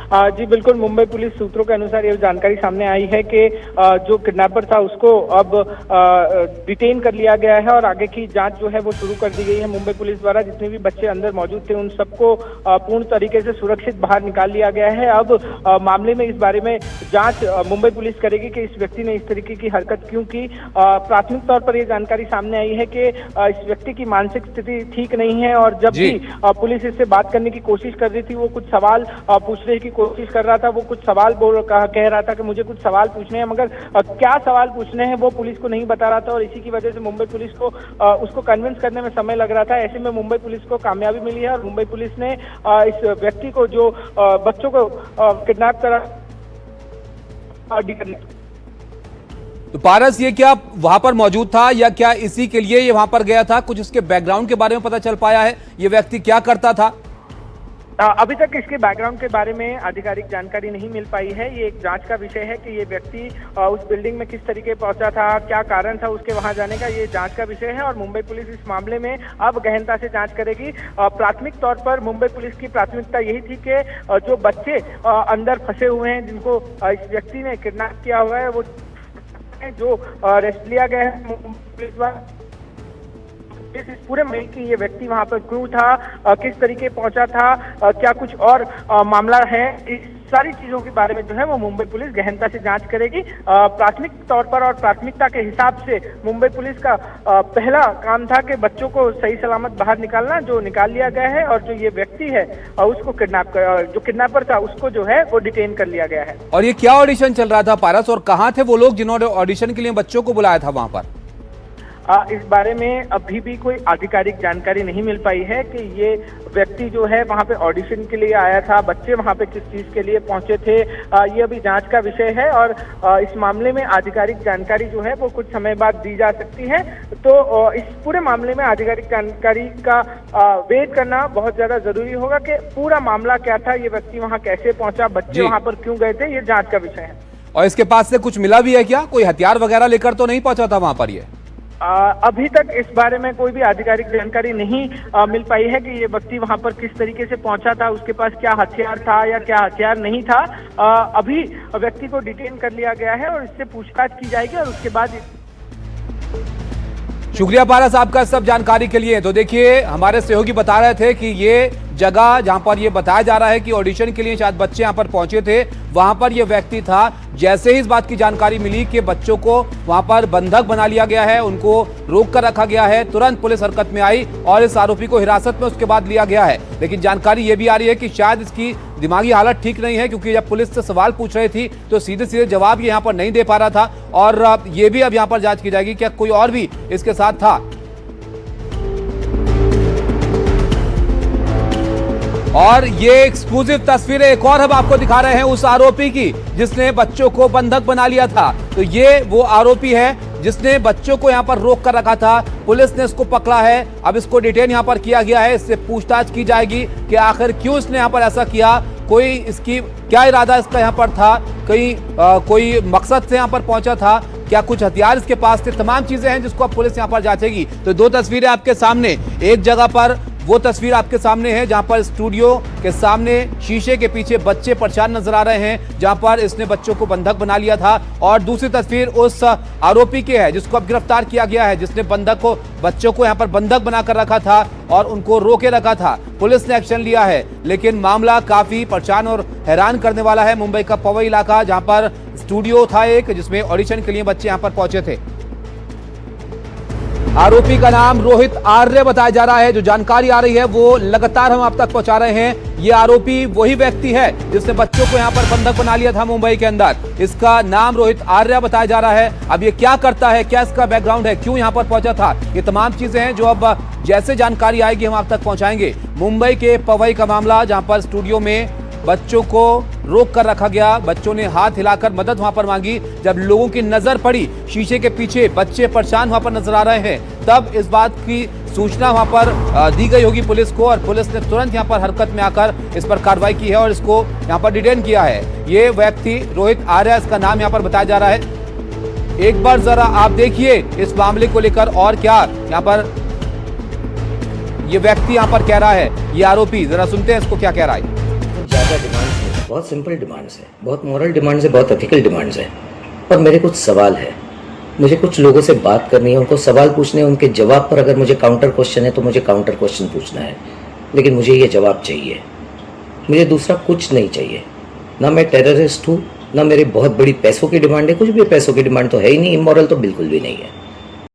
जी बिल्कुल, मुंबई पुलिस सूत्रों के अनुसार ये जानकारी सामने आई है कि जो किडनैपर था उसको अब डिटेन कर लिया गया है और आगे की जांच जो है वो शुरू कर दी गई है मुंबई पुलिस द्वारा। जितने भी बच्चे अंदर मौजूद थे उन सबको पूर्ण तरीके से सुरक्षित बाहर निकाल लिया गया है। अब मामले में इस बारे में जांच मुंबई पुलिस करेगी कि इस व्यक्ति ने इस तरीके की हरकत क्यों की। प्राथमिक तौर पर यह जानकारी सामने आई है कि इस व्यक्ति की मानसिक स्थिति ठीक नहीं है और जब भी पुलिस इससे बात करने की कोशिश कर रही थी, वो कुछ सवाल पूछने की कोशिश कर रहा था, वो कुछ सवाल कह रहा था कि मुझे कुछ सवाल पूछने हैं, मगर क्या सवाल पूछने हैं वो पुलिस को नहीं बता रहा था और इसी की वजह से मुंबई पुलिस को उसको कन्विंस करने में समय लग रहा था। ऐसे में मुंबई पुलिस को कामयाबी मिली है और मुंबई पुलिस ने इस व्यक्ति को जो बच्चों को किडनैप करा। तो पारस, ये क्या वहां पर मौजूद था या क्या इसी के लिए ये वहां पर गया था? कुछ इसके बैकग्राउंड के बारे में पता चल पाया है? ये व्यक्ति क्या करता था? अभी तक इसके बैकग्राउंड के बारे में आधिकारिक जानकारी नहीं मिल पाई है। ये एक जांच का विषय है कि ये व्यक्ति उस बिल्डिंग में किस तरीके पहुंचा था, क्या कारण था उसके वहां जाने का, ये जांच का विषय है और मुंबई पुलिस इस मामले में अब गहनता से जांच करेगी। प्राथमिक तौर पर मुंबई पुलिस की प्राथमिकता यही थी कि जो बच्चे अंदर फंसे हुए हैं, जिनको इस व्यक्ति ने किडनैप किया हुआ है, वो जो अरेस्ट लिया गया है पुलिस द्वारा। इस पूरे महीने की ये व्यक्ति वहां पर क्यों था, किस तरीके पहुंचा था, क्या कुछ और मामला है, इस सारी चीजों के बारे में जो है वो मुंबई पुलिस गहनता से जांच करेगी। प्राथमिक तौर पर और प्राथमिकता के हिसाब से मुंबई पुलिस का पहला काम था कि बच्चों को सही सलामत बाहर निकालना, जो निकाल लिया गया है, और जो ये व्यक्ति है उसको जो किडनैपर था उसको जो है वो डिटेन कर लिया गया है। और ये क्या ऑडिशन चल रहा था पारस, और कहाँ थे वो लोग जिन्होंने ऑडिशन के लिए बच्चों को बुलाया था वहां पर? इस बारे में अभी भी कोई आधिकारिक जानकारी नहीं मिल पाई है कि ये व्यक्ति जो है वहां पे ऑडिशन के लिए आया था, बच्चे वहां पे किस चीज के लिए पहुंचे थे, ये अभी जांच का विषय है और इस मामले में आधिकारिक जानकारी जो है वो कुछ समय बाद दी जा सकती है। तो इस पूरे मामले में आधिकारिक जानकारी का वेट करना बहुत ज्यादा जरूरी होगा कि पूरा मामला क्या था, ये व्यक्ति वहां कैसे पहुंचा, बच्चे वहां पर क्यों गए थे, ये जांच का विषय है। और इसके पास से कुछ मिला भी है क्या? कोई हथियार वगैरह लेकर तो नहीं पहुंचा था वहां पर ये? अभी तक इस बारे में कोई भी आधिकारिक जानकारी नहीं मिल पाई है कि ये व्यक्ति वहां पर किस तरीके से पहुंचा था, उसके पास क्या हथियार था या क्या हथियार नहीं था। अभी व्यक्ति को डिटेन कर लिया गया है और इससे पूछताछ की जाएगी और उसके बाद। शुक्रिया पारस आपका सब जानकारी के लिए। तो देखिए, हमारे सहयोगी बता रहे थे कि ये जगह जहां पर ये बताया जा रहा है कि ऑडिशन के लिए शायद बच्चे यहां पर पहुंचे थे, वहां पर ये व्यक्ति था। जैसे ही इस बात की जानकारी मिली कि बच्चों को वहां पर बंधक बना लिया गया है, उनको रोक कर रखा गया है, तुरंत पुलिस हरकत में आई और इस आरोपी को हिरासत में उसके बाद लिया गया है। लेकिन जानकारी ये भी आ रही है कि शायद इसकी दिमागी हालत ठीक नहीं है, क्योंकि जब पुलिस से सवाल पूछ रही थी तो सीधे सीधे जवाब ये यहाँ पर नहीं दे पा रहा था। और ये भी अब यहाँ पर जांच की जाएगी क्या कोई और भी इसके साथ था। और ये एक्सक्लूसिव तस्वीरें एक और हम आपको दिखा रहे हैं उस आरोपी की जिसने बच्चों को बंधक बना लिया था। तो ये वो आरोपी है जिसने बच्चों को यहां पर रोक कर रखा था। पुलिस ने इसको पकड़ा है, अब इसको डिटेन यहां पर किया गया है। इससे पूछताछ की जाएगी कि आखिर क्यों इसने यहां पर ऐसा किया, कोई इसकी क्या इरादा इसका यहां पर था, कहीं कोई मकसद से यहां पर पहुंचा था, क्या कुछ हथियार इसके पास थे। तमाम चीजें हैं जिसको अब पुलिस यहां पर जांचेगी। तो दो तस्वीरें आपके सामने, एक जगह पर वो तस्वीर आपके सामने है जहां पर स्टूडियो के सामने शीशे के पीछे बच्चे परेशान नजर आ रहे हैं, जहां पर इसने बच्चों को बंधक बना लिया था। और दूसरी तस्वीर उस आरोपी की है जिसको अब गिरफ्तार किया गया है, जिसने बच्चों को यहां पर बंधक बनाकर रखा था और उनको रोके रखा था। पुलिस ने एक्शन लिया है, लेकिन मामला काफी परेशान और हैरान करने वाला है। मुंबई का पवई इलाका, जहां पर स्टूडियो था एक जिसमें ऑडिशन के लिए बच्चे यहां पर पहुंचे थे। आरोपी का नाम रोहित आर्य बताया जा रहा है। जो जानकारी आ रही है वो लगातार हम आप तक पहुंचा रहे हैं। ये आरोपी वही व्यक्ति है जिसने बच्चों को यहां पर बंधक बना लिया था मुंबई के अंदर। इसका नाम रोहित आर्य बताया जा रहा है। अब ये क्या करता है, क्या इसका बैकग्राउंड है, क्यों यहां पर पहुंचा था, ये तमाम चीजें हैं जो अब जैसे जानकारी आएगी हम आप तक पहुंचाएंगे। मुंबई के पवई का मामला, जहां पर स्टूडियो में बच्चों को रोक कर रखा गया, बच्चों ने हाथ हिलाकर मदद वहां पर मांगी। जब लोगों की नजर पड़ी, शीशे के पीछे बच्चे परेशान वहां पर नजर आ रहे हैं, तब इस बात की सूचना वहां पर दी गई होगी पुलिस को और पुलिस ने तुरंत यहां पर हरकत में आकर इस पर कार्रवाई की है और इसको यहां पर डिटेन किया है। ये व्यक्ति रोहित आर्य, इसका नाम यहां पर बताया जा रहा है। एक बार जरा आप देखिए इस मामले को लेकर और क्या यहां पर ये व्यक्ति यहां पर कह रहा है, ये आरोपी, जरा सुनते हैं इसको क्या कह रहा है। ज्यादा डिमांड्स नहीं, बहुत सिंपल डिमांड्स है, बहुत मॉरल डिमांड्स है, बहुत एथिकल डिमांड्स है। पर मेरे कुछ सवाल है, मुझे कुछ लोगों से बात करनी है, उनको सवाल पूछने हैं, उनके जवाब पर अगर मुझे काउंटर क्वेश्चन है तो मुझे काउंटर क्वेश्चन पूछना है। लेकिन मुझे ये जवाब चाहिए, मुझे दूसरा कुछ नहीं चाहिए। ना मैं टेररिस्ट हूँ, ना मेरी बहुत बड़ी पैसों की डिमांड है, कुछ भी पैसों की डिमांड तो है ही नहीं, इमोरल तो बिल्कुल भी नहीं है।